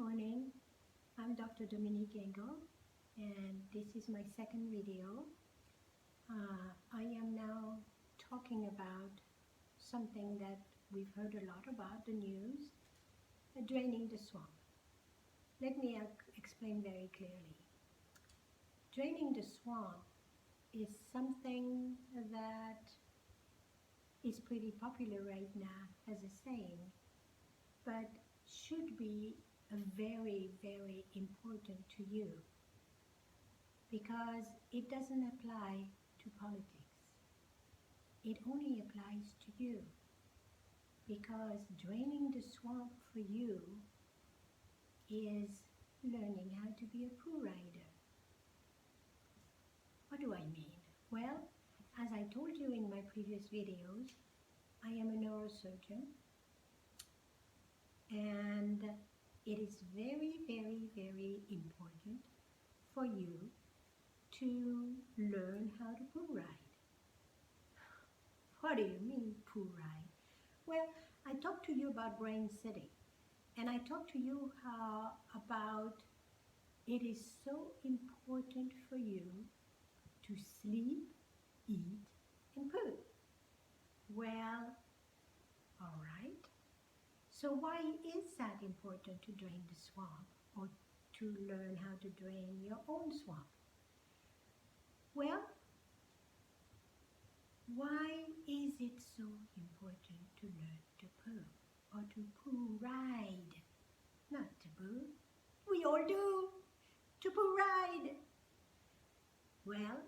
morning. I'm Dr. Engel, and this is my second video. I am now talking about something that we've heard a lot about the news, draining the swamp. Let me explain very clearly. Draining the swamp is something that is pretty popular right now as a saying, but should be very, very important to you because it doesn't apply to politics. It only applies to you because draining the swamp for you is learning how to be a poo rider. What do I mean? Well, as I told you in my previous videos, I am a neurosurgeon, and it is very, very, very important for you to learn how to poo ride. What do you mean, poo ride? Well, I talked to you about brain sitting, and I talked to you about it is so important for you to sleep, eat, and poo. Well, all right. So why is that important to drain the swamp or to learn how to drain your own swamp? Well, why is it so important to learn to poo or to poo ride? Not to poo. We all do. To poo ride. Well,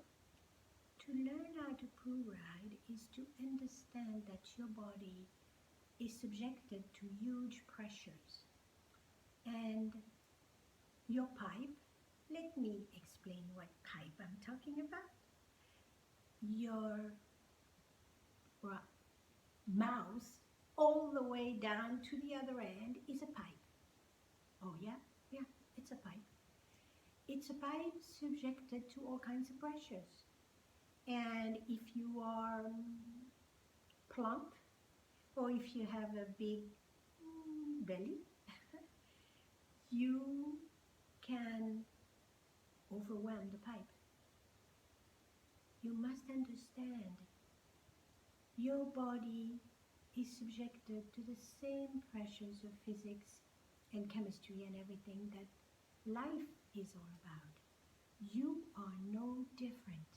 to learn how to poo ride is to understand that your body is subjected to huge pressures. And your pipe, let me explain what pipe I'm talking about. Your mouth all the way down to the other end is a pipe. Oh yeah? Yeah, it's a pipe. It's a pipe subjected to all kinds of pressures. And if you are plump, or if you have a big belly, you can overwhelm the pipe. You must understand your body is subjected to the same pressures of physics and chemistry and everything that life is all about. You are no different.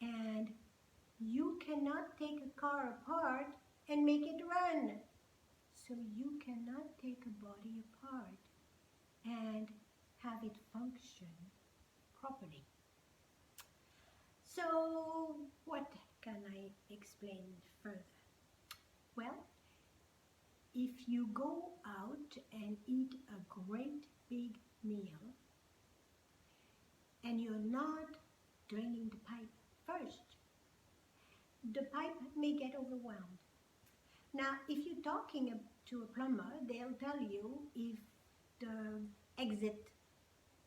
And you cannot take a car apart and make it run. So you cannot take a body apart and have it function properly. So what can I explain further? Well, if you go out and eat a great big meal and you're not draining the pipe first, the pipe may get overwhelmed. Now, if you're talking to a plumber, they'll tell you if the exit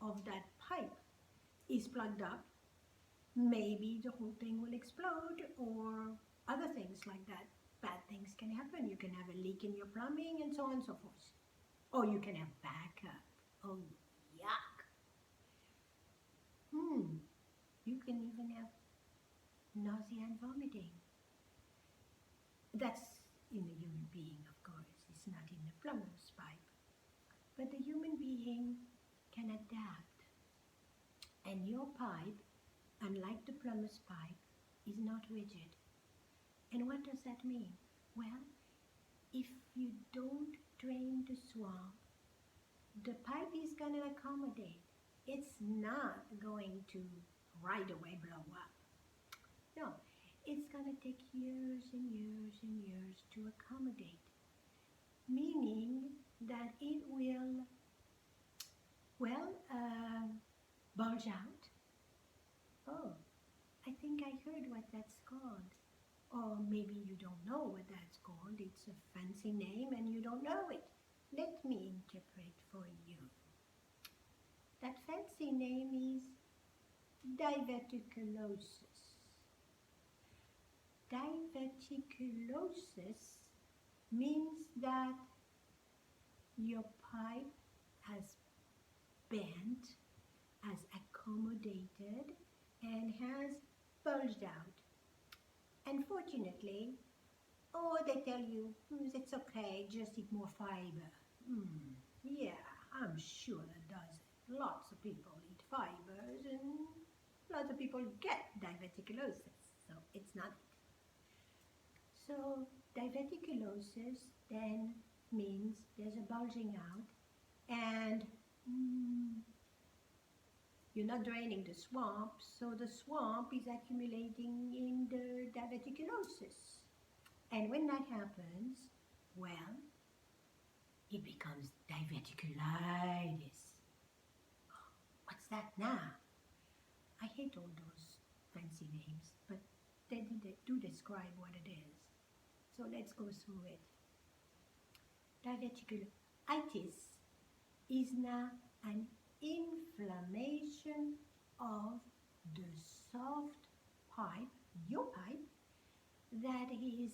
of that pipe is plugged up, maybe the whole thing will explode or other things like that. Bad things can happen. You can have a leak in your plumbing and so on and so forth. Or you can have backup. Oh, yuck. You can even have nausea and vomiting. That's in a human being, of course. It's not in the plumber's pipe. But the human being can adapt. And your pipe, unlike the plumber's pipe, is not rigid. And what does that mean? Well, if you don't drain the swamp, the pipe is going to accommodate. It's not going to right away blow up. No, it's going to take years and years and years to accommodate. Meaning that it will, bulge out. Oh, I think I heard what that's called. Or maybe you don't know what that's called. It's a fancy name and you don't know it. Let me interpret for you. That fancy name is diverticulosis. Diverticulosis means that your pipe has bent, has accommodated, and has bulged out. Unfortunately, they tell you, it's okay, just eat more fiber. Yeah, I'm sure that does it. Lots of people eat fibers and lots of people get diverticulosis, so it's not it. So diverticulosis then means there's a bulging out and you're not draining the swamp, so the swamp is accumulating in the diverticulosis. And when that happens, well, it becomes diverticulitis. What's that now? I hate all those fancy names, but they do describe what it is. So let's go through it. Diverticulitis is now an inflammation of the soft pipe, your pipe, that is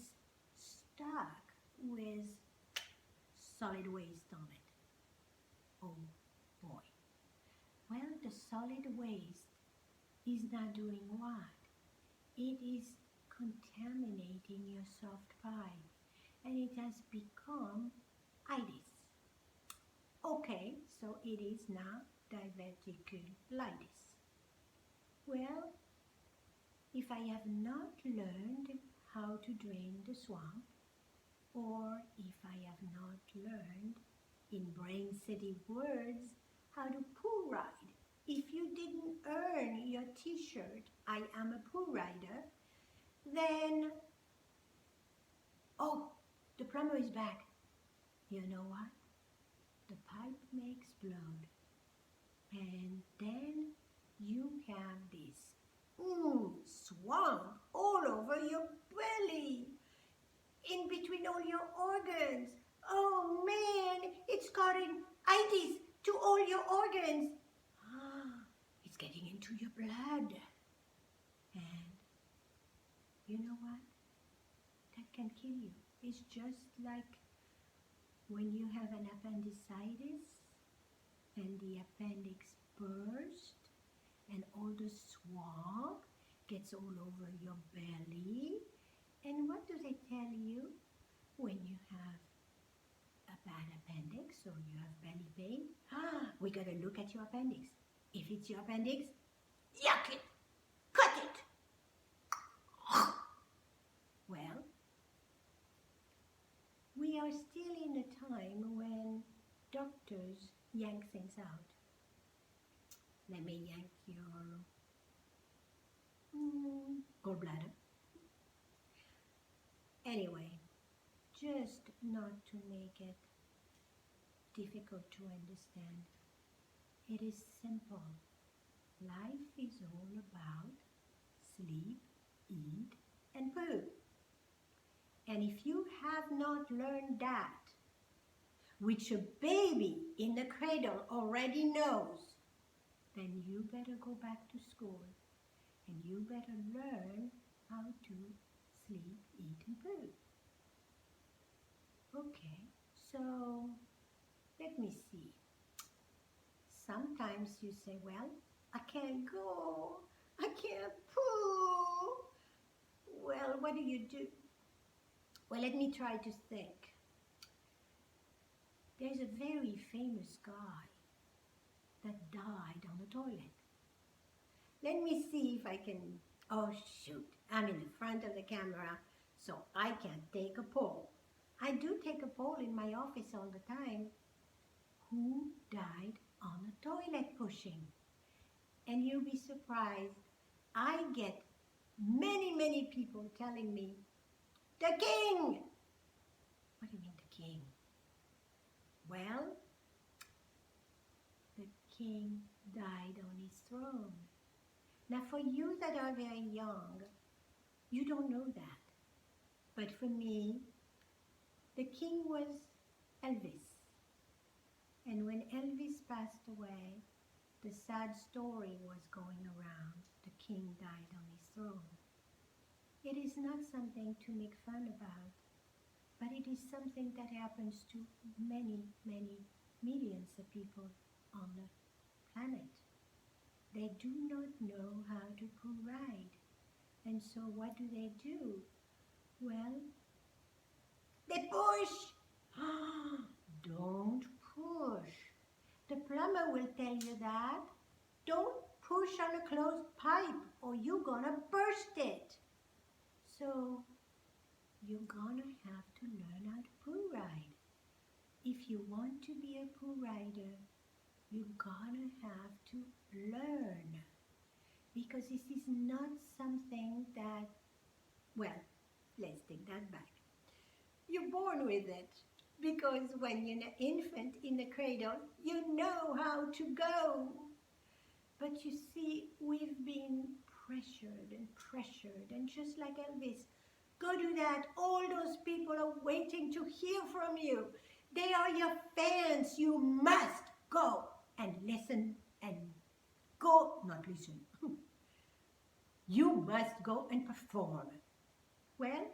stuck with solid waste on it. Oh boy. Well, the solid waste is not doing what? It is contaminating your soft pipe and it has become itis. Okay, so it is now diverticulitis. Well, if I have not learned how to drain the swamp, or if I have not learned, in Brain City words, how to poo ride, if you didn't earn your t-shirt, I am a poo rider, then, the plumber is back. You know what? The pipe may explode. And then you have this swamp all over your belly, in between all your organs. Oh man, it's causing itis to all your organs. It's getting into your blood. And you know what? That can kill you. It's just like when you have an appendicitis and the appendix burst and all the swamp gets all over your belly. And what do they tell you when you have a bad appendix or you have belly pain? We gotta look at your appendix. If it's your appendix, yuck it, cut it. Well, we are still in a time when doctors yank things out. Let me yank your gallbladder. Anyway, just not to make it difficult to understand. It is simple. Life is all about sleep, eat, and poo. And if you have not learned that, which a baby in the cradle already knows, then you better go back to school and you better learn how to sleep, eat, and poo. Okay, so let me see. Sometimes you say, well, I can't go, I can't poo. Well, what do you do? Well, let me try to think. There's a very famous guy that died on the toilet. Let me see if I can, oh shoot, I'm in the front of the camera, so I can't take a poll. I do take a poll in my office all the time. Who died on the toilet pushing? And you'll be surprised, I get many people telling me, the king! What do you mean the king? Well, the king died on his throne. Now for you that are very young, you don't know that. But for me, the king was Elvis. And when Elvis passed away, the sad story was going around. The king died on his throne. It is not something to make fun about, but it is something that happens to many millions of people on the planet. They do not know how to pull ride. And so what do? Well, they push. Don't push. The plumber will tell you that. Don't push on a closed pipe or you're gonna burst it. So you're gonna have to learn how to pool ride. If you want to be a pool rider, you're gonna have to learn. Because this is not something that, well, let's take that back. You're born with it. Because when you're an infant in the cradle, you know how to go. But you see, we've been pressured, and just like Elvis, go do that. All those people are waiting to hear from you. They are your fans. You must go and listen and go, not listen. You must go and perform. Well,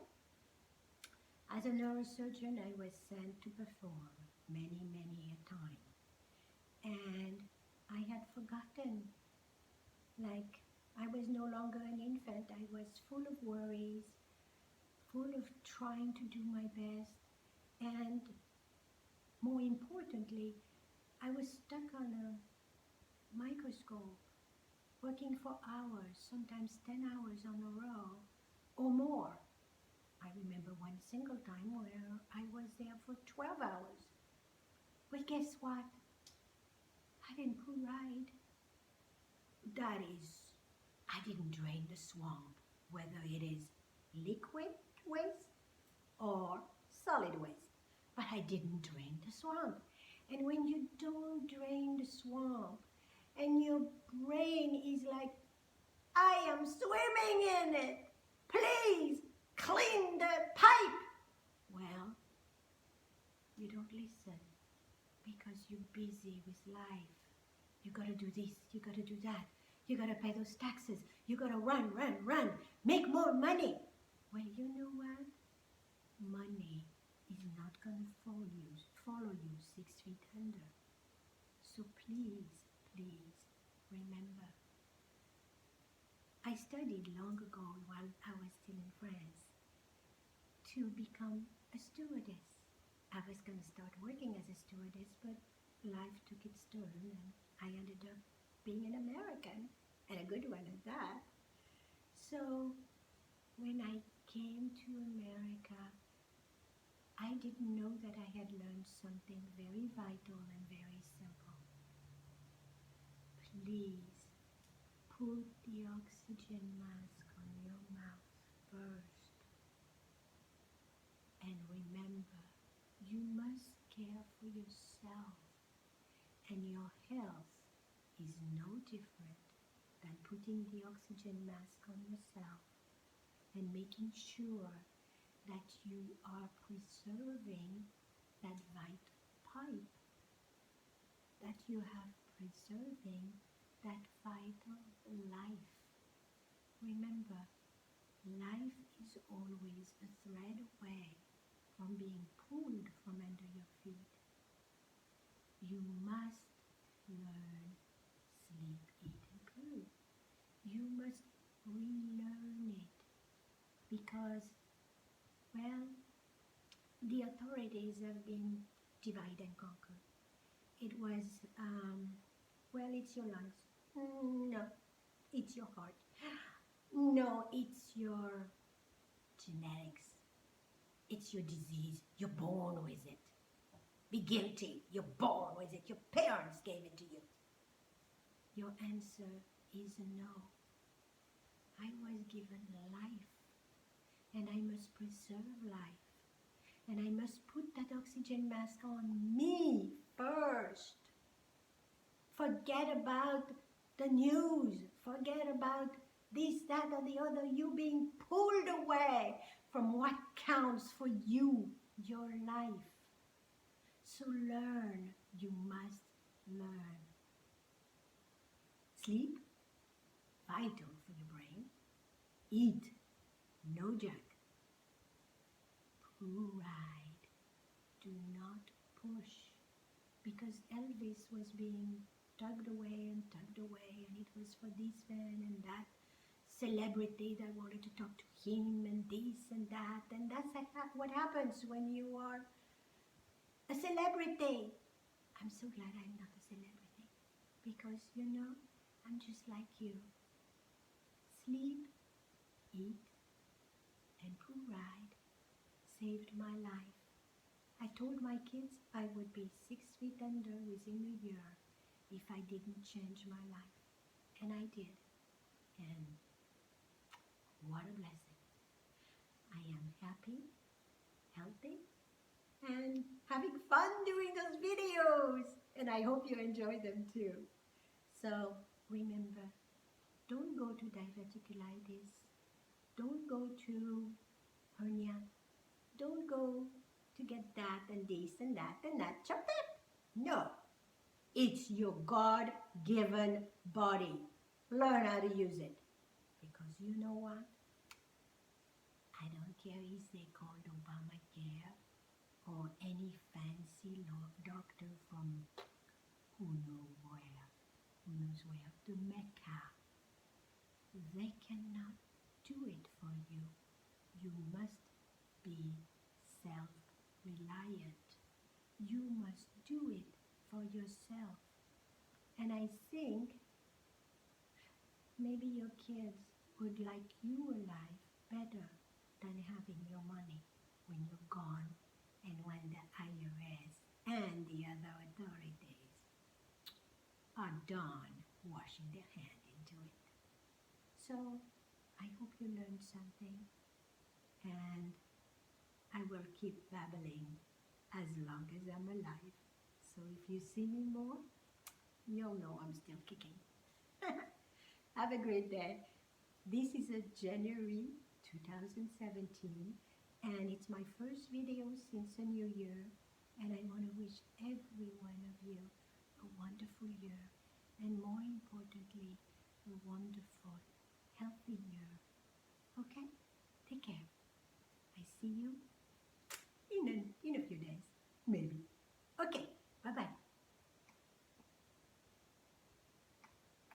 as a neurosurgeon, I was sent to perform many a time. And I had forgotten, like I was no longer an infant. I was full of worries, full of trying to do my best. And more importantly, I was stuck on a microscope, working for hours, sometimes 10 hours on a row or more. I remember one single time where I was there for 12 hours. Well, guess what? I didn't pool ride. That is, I didn't drain the swamp, whether it is liquid waste or solid waste. But I didn't drain the swamp. And when you don't drain the swamp and your brain is like, I am swimming in it, please clean the pipe. Well, you don't listen because you're busy with life. You gotta do this, you gotta do that. You gotta pay those taxes. You gotta run, make more money. Well, you know what? Money is not gonna follow you 6 feet under. So please remember. I studied long ago while I was still in France to become a stewardess. I was going to start working as a stewardess, but life took its turn and I ended up being an American, and a good one at that. So when I came to America, I didn't know that I had learned something very vital and very simple. Please put the oxygen mask on your mouth first. And remember, you must care for yourself, and your health is no different than putting the oxygen mask on yourself and making sure that you are preserving that vital pipe, that you are preserving that vital life. Remember, life is always a thread away from being pulled from under your feet. You must learn, sleep, eat, and poo. You must relearn it because, well, the authorities have been divide and conquer. It was, well, it's your lungs. No, it's your heart. No, it's your genetics. It's your disease. You're born with it. Be guilty. You're born with it. Your parents gave it to you. Your answer is no. I was given life, and I must preserve life, and I must put that oxygen mask on me first. Forget about the news. Forget about this, that, or the other. You being pulled away from what counts for you, your life. So learn. You must learn. Sleep, vital for your brain. Eat, no junk. Poo ride. Do not push, because because Elvis was being tugged away, and it was for this man and that celebrity that wanted to talk to him, and this and that, and that's like what happens when you are a celebrity. I'm so glad I'm not a celebrity because I'm just like you. Sleep, eat, and provide saved my life. I told my kids I would be 6 feet under within a year if I didn't change my life. And I did. And what a blessing. I am happy, healthy, and having fun doing those videos. And I hope you enjoy them too. So remember, don't go to diverticulitis. Don't go to hernia. Don't go to get that and this and that and that. Chop that. No. It's your God-given body. Learn how to use it. Because you know what? I don't care if they called Obamacare or any fancy doctor from who knows where, to Mecca. They cannot do it for you. You must be self-reliant. You must do it for yourself. And I think maybe your kids would like you alive better than having your money when you're gone and when the IRS and the other authorities are done washing their hand into it. So I hope you learned something, and I will keep babbling as long as I'm alive. So if you see me more, you'll know I'm still kicking. Have a great day. This is a January 2017, and it's my first video since the new year, and I want to wish every one of you a wonderful year, and more importantly, a wonderful, healthy year. Okay? Take care. I see you in a few